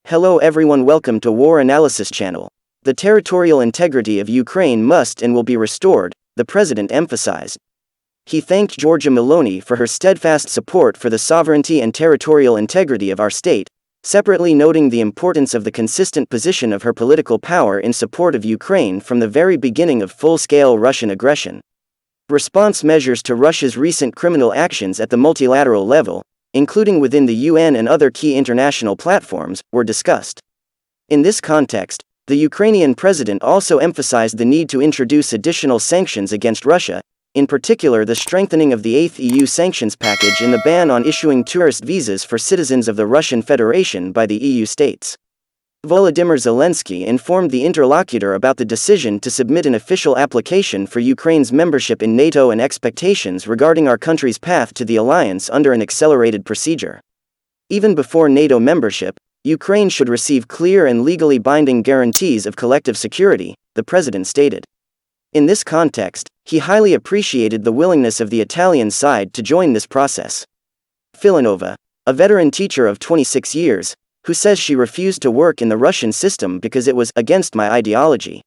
Hello everyone, welcome to War Analysis channel. The territorial integrity of Ukraine must and will be restored, the president emphasized. He thanked Giorgia Meloni for her steadfast support for the sovereignty and territorial integrity of our state, separately noting the importance of the consistent position of her political power in support of Ukraine from the very beginning of full-scale Russian aggression. Response measures to Russia's recent criminal actions at the multilateral level, including within the UN and other key international platforms, were discussed. In this context, the Ukrainian president also emphasized the need to introduce additional sanctions against Russia, in particular the strengthening of the 8th EU sanctions package and the ban on issuing tourist visas for citizens of the Russian Federation by the EU states. Volodymyr Zelensky informed the interlocutor about the decision to submit an official application for Ukraine's membership in NATO and expectations regarding our country's path to the alliance under an accelerated procedure. Even before NATO membership, Ukraine should receive clear and legally binding guarantees of collective security, the president stated. In this context, he highly appreciated the willingness of the Italian side to join this process. Filanova, a veteran teacher of 26 years, who says she refused to work in the Russian system because it was against my ideology.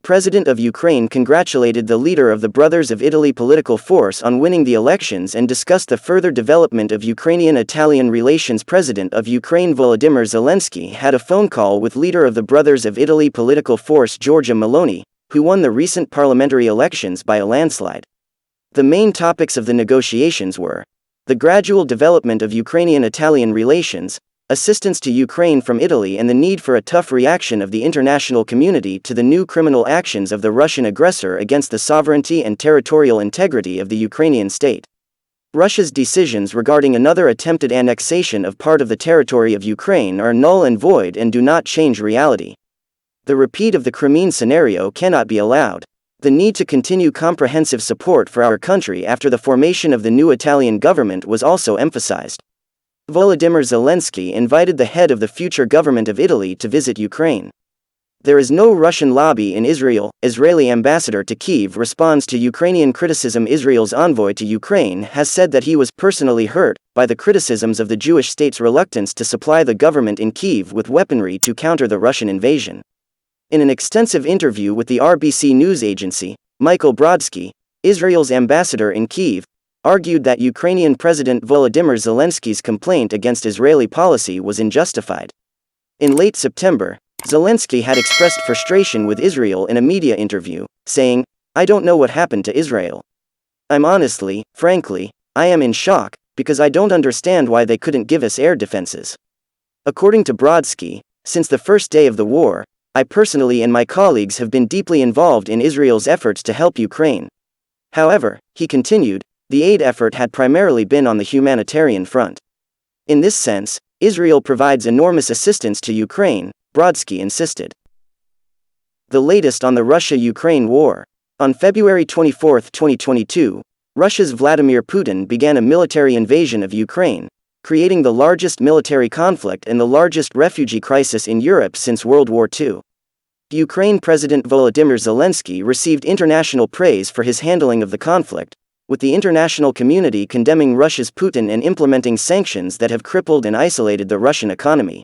President of Ukraine congratulated the leader of the Brothers of Italy political force on winning the elections and discussed the further development of Ukrainian-Italian relations. President of Ukraine Volodymyr Zelensky had a phone call with leader of the Brothers of Italy political force Giorgia Meloni, who won the recent parliamentary elections by a landslide. The main topics of the negotiations were the gradual development of Ukrainian-Italian relations, assistance to Ukraine from Italy, and the need for a tough reaction of the international community to the new criminal actions of the Russian aggressor against the sovereignty and territorial integrity of the Ukrainian state. Russia's decisions regarding another attempted annexation of part of the territory of Ukraine are null and void and do not change reality. The repeat of the Crimean scenario cannot be allowed. The need to continue comprehensive support for our country after the formation of the new Italian government was also emphasized. Volodymyr Zelensky invited the head of the future government of Italy to visit Ukraine. There is no Russian lobby in Israel. Israeli ambassador to Kyiv responds to Ukrainian criticism. Israel's envoy to Ukraine has said that he was personally hurt by the criticisms of the Jewish state's reluctance to supply the government in Kyiv with weaponry to counter the Russian invasion. In an extensive interview with the RBC news agency, Michael Brodsky, Israel's ambassador in Kyiv, argued that Ukrainian President Volodymyr Zelensky's complaint against Israeli policy was unjustified. In late September, Zelensky had expressed frustration with Israel in a media interview, saying, "I don't know what happened to Israel. Frankly, I am in shock, because I don't understand why they couldn't give us air defenses." According to Brodsky, since the first day of the war, I personally and my colleagues have been deeply involved in Israel's efforts to help Ukraine. However, he continued, the aid effort had primarily been on the humanitarian front. In this sense, Israel provides enormous assistance to Ukraine, Brodsky insisted. The latest on the Russia-Ukraine war. On February 24, 2022, Russia's Vladimir Putin began a military invasion of Ukraine, creating the largest military conflict and the largest refugee crisis in Europe since World War II. Ukraine President Volodymyr Zelensky received international praise for his handling of the conflict, with the international community condemning Russia's Putin and implementing sanctions that have crippled and isolated the Russian economy.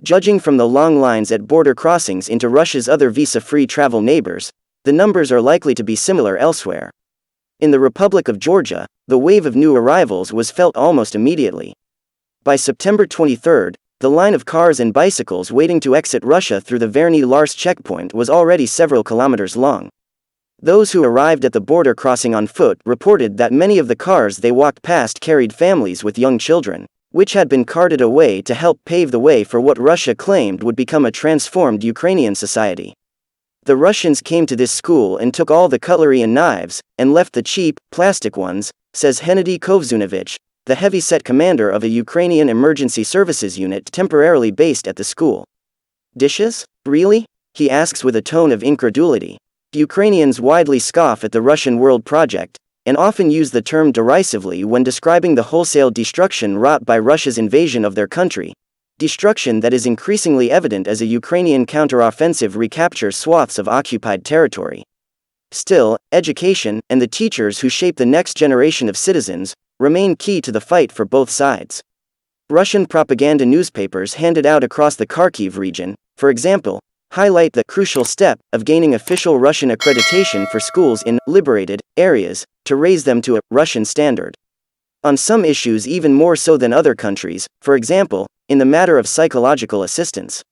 Judging from the long lines at border crossings into Russia's other visa-free travel neighbors, the numbers are likely to be similar elsewhere. In the Republic of Georgia, the wave of new arrivals was felt almost immediately. By September 23, the line of cars and bicycles waiting to exit Russia through the Verny-Lars checkpoint was already several kilometers long. Those who arrived at the border crossing on foot reported that many of the cars they walked past carried families with young children, which had been carted away to help pave the way for what Russia claimed would become a transformed Ukrainian society. The Russians came to this school and took all the cutlery and knives, and left the cheap, plastic ones, says Hennady Kovzunovich, the heavy-set commander of a Ukrainian emergency services unit temporarily based at the school. Dishes? Really? He asks with a tone of incredulity. Ukrainians widely scoff at the Russian World Project, and often use the term derisively when describing the wholesale destruction wrought by Russia's invasion of their country, destruction that is increasingly evident as a Ukrainian counteroffensive recaptures swaths of occupied territory. Still, education, and the teachers who shape the next generation of citizens, remain key to the fight for both sides. Russian propaganda newspapers handed out across the Kharkiv region, for example, highlight the crucial step of gaining official Russian accreditation for schools in liberated areas to raise them to a Russian standard. On some issues even more so than other countries, for example, in the matter of psychological assistance.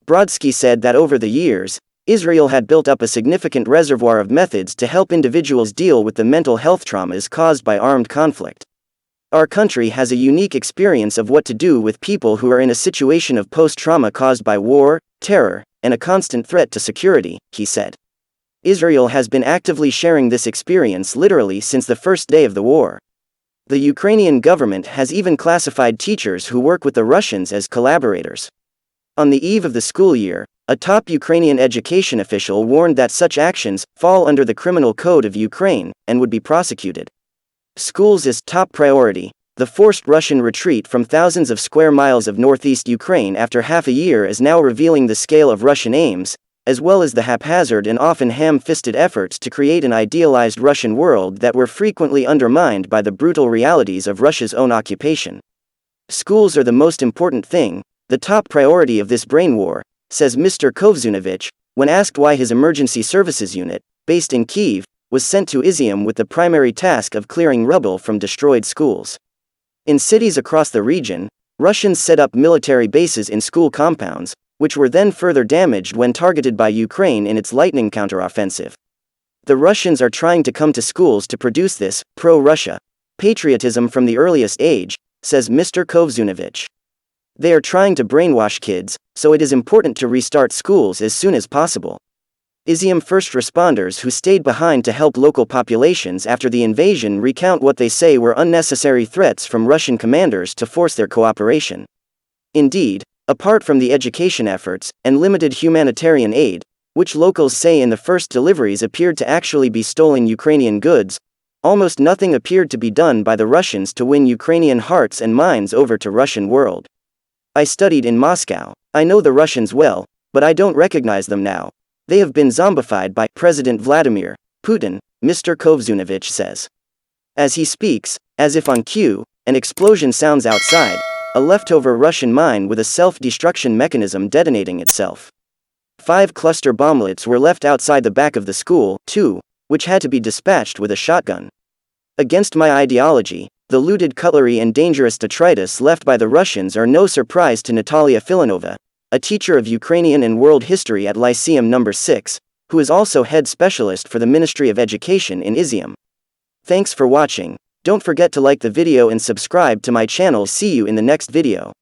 Brodsky said that over the years, Israel had built up a significant reservoir of methods to help individuals deal with the mental health traumas caused by armed conflict. Our country has a unique experience of what to do with people who are in a situation of post-trauma caused by war, terror, and a constant threat to security, he said. Israel has been actively sharing this experience literally since the first day of the war. The Ukrainian government has even classified teachers who work with the Russians as collaborators. On the eve of the school year, a top Ukrainian education official warned that such actions fall under the criminal code of Ukraine and would be prosecuted. Schools is top priority. The forced Russian retreat from thousands of square miles of northeast Ukraine after half a year is now revealing the scale of Russian aims, as well as the haphazard and often ham-fisted efforts to create an idealized Russian world that were frequently undermined by the brutal realities of Russia's own occupation. Schools are the most important thing, the top priority of this brain war, says Mr. Kovzunovich, when asked why his emergency services unit, based in Kyiv, was sent to Izium with the primary task of clearing rubble from destroyed schools. In cities across the region, Russians set up military bases in school compounds, which were then further damaged when targeted by Ukraine in its lightning counteroffensive. The Russians are trying to come to schools to produce this pro-Russia patriotism from the earliest age, says Mr. Kovzunovich. They are trying to brainwash kids, so it is important to restart schools as soon as possible. Izium first responders who stayed behind to help local populations after the invasion recount what they say were unnecessary threats from Russian commanders to force their cooperation. Indeed, apart from the education efforts and limited humanitarian aid, which locals say in the first deliveries appeared to actually be stolen Ukrainian goods, almost nothing appeared to be done by the Russians to win Ukrainian hearts and minds over to Russian world. I studied in Moscow. I know the Russians well, but I don't recognize them now. They have been zombified by President Vladimir Putin, Mr. Kovzunovich says. As he speaks, as if on cue, an explosion sounds outside, a leftover Russian mine with a self-destruction mechanism detonating itself. 5 cluster bomblets were left outside the back of the school, too, which had to be dispatched with a shotgun. Against my ideology, the looted cutlery and dangerous detritus left by the Russians are no surprise to Natalia Filanova, a teacher of Ukrainian and world history at Lyceum No. 6, who is also head specialist for the Ministry of Education in Izium. Thanks for watching. Don't forget to like the video and subscribe to my channel. See you in the next video.